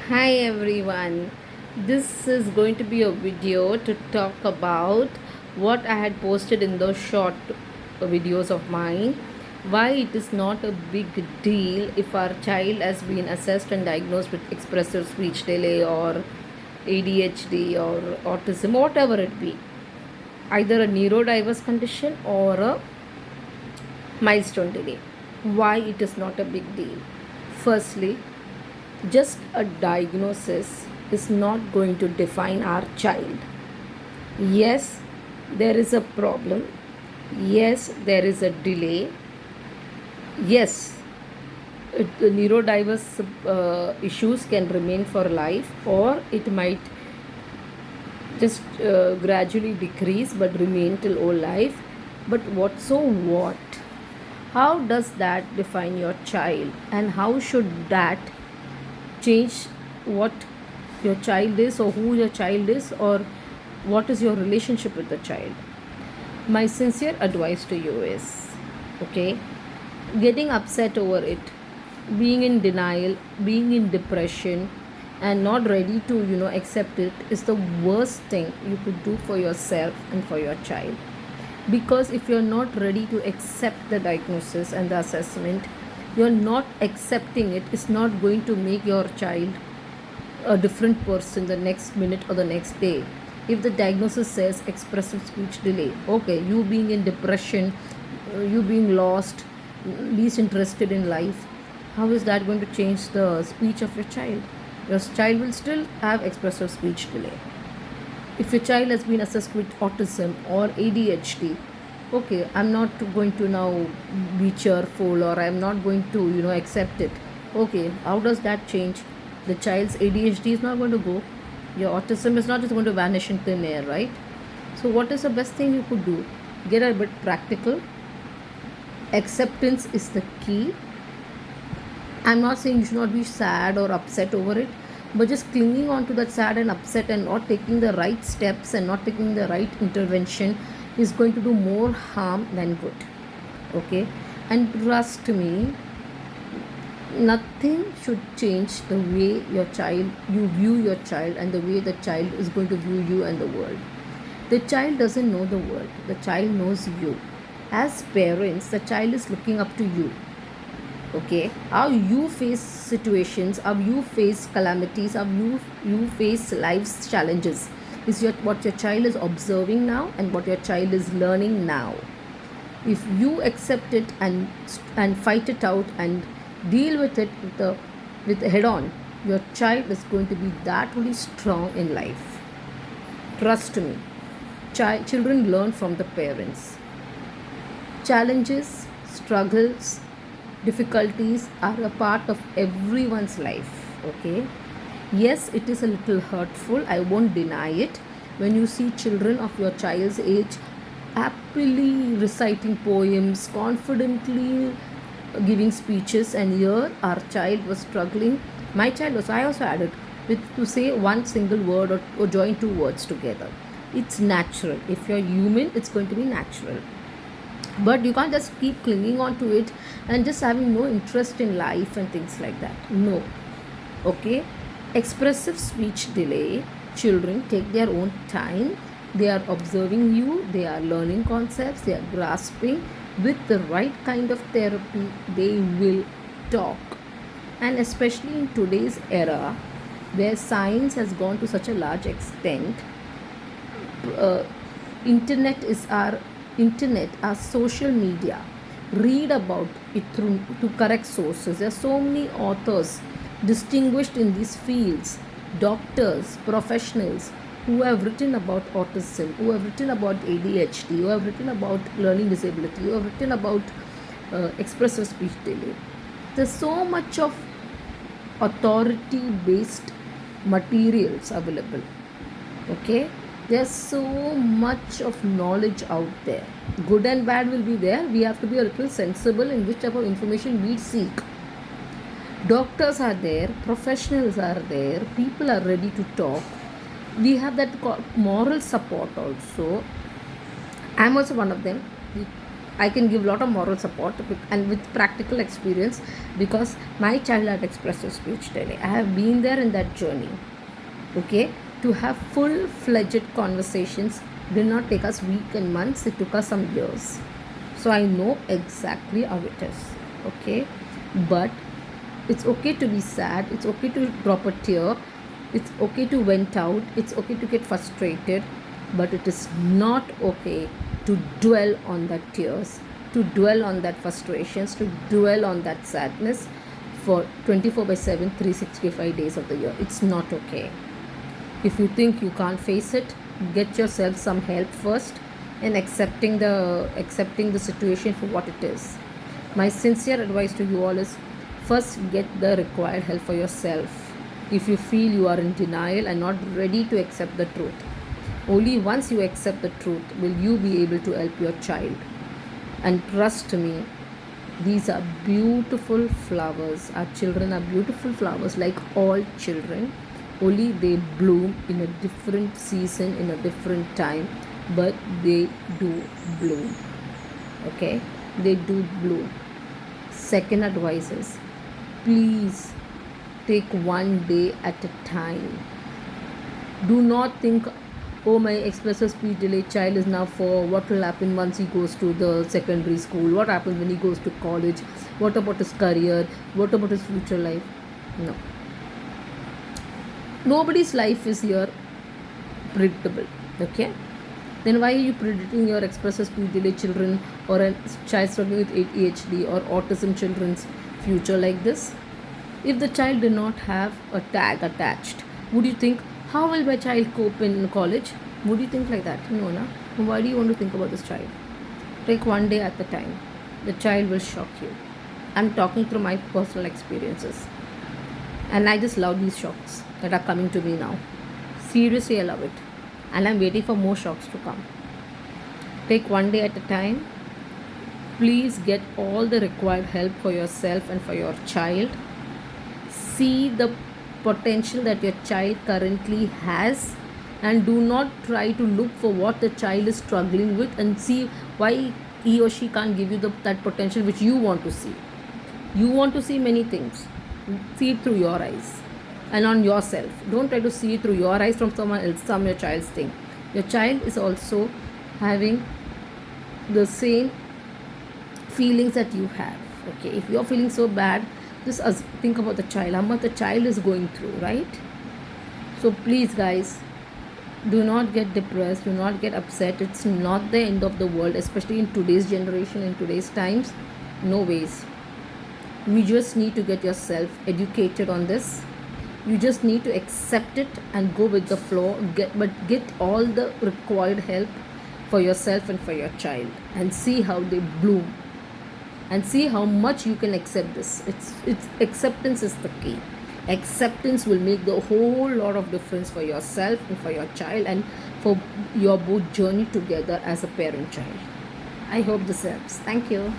Hi everyone. This is going to be a video to talk about what I had posted in those short videos of mine. Why it is not a big deal if our child has been assessed and diagnosed with expressive speech delay or ADHD or autism, whatever it be, either a neurodiverse condition or a milestone delay. Why it is not a big deal? Firstly, just a diagnosis is not going to define our child. Yes, there is a problem. Yes, there is a delay. Yes, neurodiverse issues can remain for life, or it might just gradually decrease but remain till whole life. But what so what? How does that define your child, and how should that change what your child is, or who your child is, or what is your relationship with the child? My sincere advice to you is, okay, getting upset over it, being in denial, being in depression, and not ready to accept it is the worst thing you could do for yourself and for your child. Because if you're not ready to accept the diagnosis and the assessment, you're not accepting it is not going to make your child a different person the next minute or the next day. If the diagnosis says expressive speech delay, okay, you being in depression, you being lost, least interested in life, how is that going to change the speech of your child? Your child will still have expressive speech delay. If your child has been assessed with autism or ADHD, okay, I'm not going to now be cheerful, or I'm not going to accept it. Okay, how does that change? The child's ADHD is not going to go. Your autism is not just going to vanish in thin air, right? So what is the best thing you could do? Get a bit practical. Acceptance is the key. I'm not saying you should not be sad or upset over it, but just clinging on to that sad and upset and not taking the right steps and not taking the right intervention is going to do more harm than good. Okay? And trust me, nothing should change the way you view your child, and the way the child is going to view you and the world. The child doesn't know the world, the child knows you. As parents, the child is looking up to you. Okay, how you face situations, how you face calamities, how you face life's challenges is what your child is observing now, and what your child is learning now. If you accept it and fight it out and deal with it with the head on, your child is going to be that really strong in life. Trust me. Children learn from the parents. Challenges, struggles, difficulties are a part of everyone's life. Okay, yes, it is a little hurtful, I won't deny it, when you see children of your child's age happily reciting poems, confidently giving speeches, and here our child was struggling. My child was, I also had it, with to say one single word, or join two words together. It's natural. If you're human, it's going to be natural. But you can't just keep clinging on to it and just having no interest in life and things like that. No. Okay, expressive speech delay, children take their own time. They are observing you, they are learning concepts, they are grasping. With the right kind of therapy, they will talk. And especially in today's era, where science has gone to such a large extent, uh, internet, our social media, read about it through to correct sources. There are so many authors distinguished in these fields, doctors, professionals, who have written about autism, who have written about ADHD, who have written about learning disability, who have written about expressive speech delay. There's so much of authority based materials available. Okay, there's so much of knowledge out there. Good and bad will be there. We have to be a little sensible in which type of information we seek. Doctors are there, professionals are there, people are ready to talk. We have that moral support also. I'm also one of them. I can give a lot of moral support and with practical experience, because my child had expressive speech delay. I have been there in that journey. Okay, to have full-fledged conversations did not take us weeks and months. It took us some years. So I know exactly how it is. Okay, but it's okay to be sad. It's okay to drop a tear. It's okay to vent out. It's okay to get frustrated, but it is not okay to dwell on that tears, to dwell on that frustrations, to dwell on that sadness for 24 by 7, 365 days of the year. It's not okay. If you think you can't face it, get yourself some help first in accepting the situation for what it is. My sincere advice to you all is, first get the required help for yourself. If you feel you are in denial and not ready to accept the truth, only once you accept the truth will you be able to help your child. And trust me, these are beautiful flowers. Our children are beautiful flowers, like all children, only they bloom in a different season, in a different time, but they do bloom. Okay, they do bloom. Second advice is, please take one day at a time. Do not think, oh, my expressive speech delay child is now 4. What will happen once he goes to the secondary school? What happens when he goes to college? What about his career? What about his future life? No. Nobody's life is here predictable. Okay? Then why are you predicting your expressive speech delay children or a child struggling with ADHD or autism children's future like this? If the child did not have a tag attached, would you think, how will my child cope in college? Would you think like that? No, no. Why do you want to think about this child? Take one day at a time. The child will shock you. I'm talking through my personal experiences. And I just love these shocks that are coming to me now. Seriously, I love it. And I'm waiting for more shocks to come. Take one day at a time. Please get all the required help for yourself and for your child. See the potential that your child currently has, and do not try to look for what the child is struggling with and see why he or she can't give you that potential which you want to see. You want to see many things. See it through your eyes and on yourself. Don't try to see it through your eyes from someone else, some your child's thing. Your child is also having the same feelings that you have. Okay, if you're feeling so bad, just think about the child, how much the child is going through, right? So please, guys, do not get depressed, do not get upset. It's not the end of the world, especially in today's generation, in today's times. No ways. You just need to get yourself educated on this. You just need to accept it and go with the flow. Get all the required help for yourself and for your child, and see how they bloom. And see how much you can accept this. It's acceptance is the key. Acceptance will make the whole lot of difference for yourself and for your child, and for your both journey together as a parent child. I hope this helps. Thank you.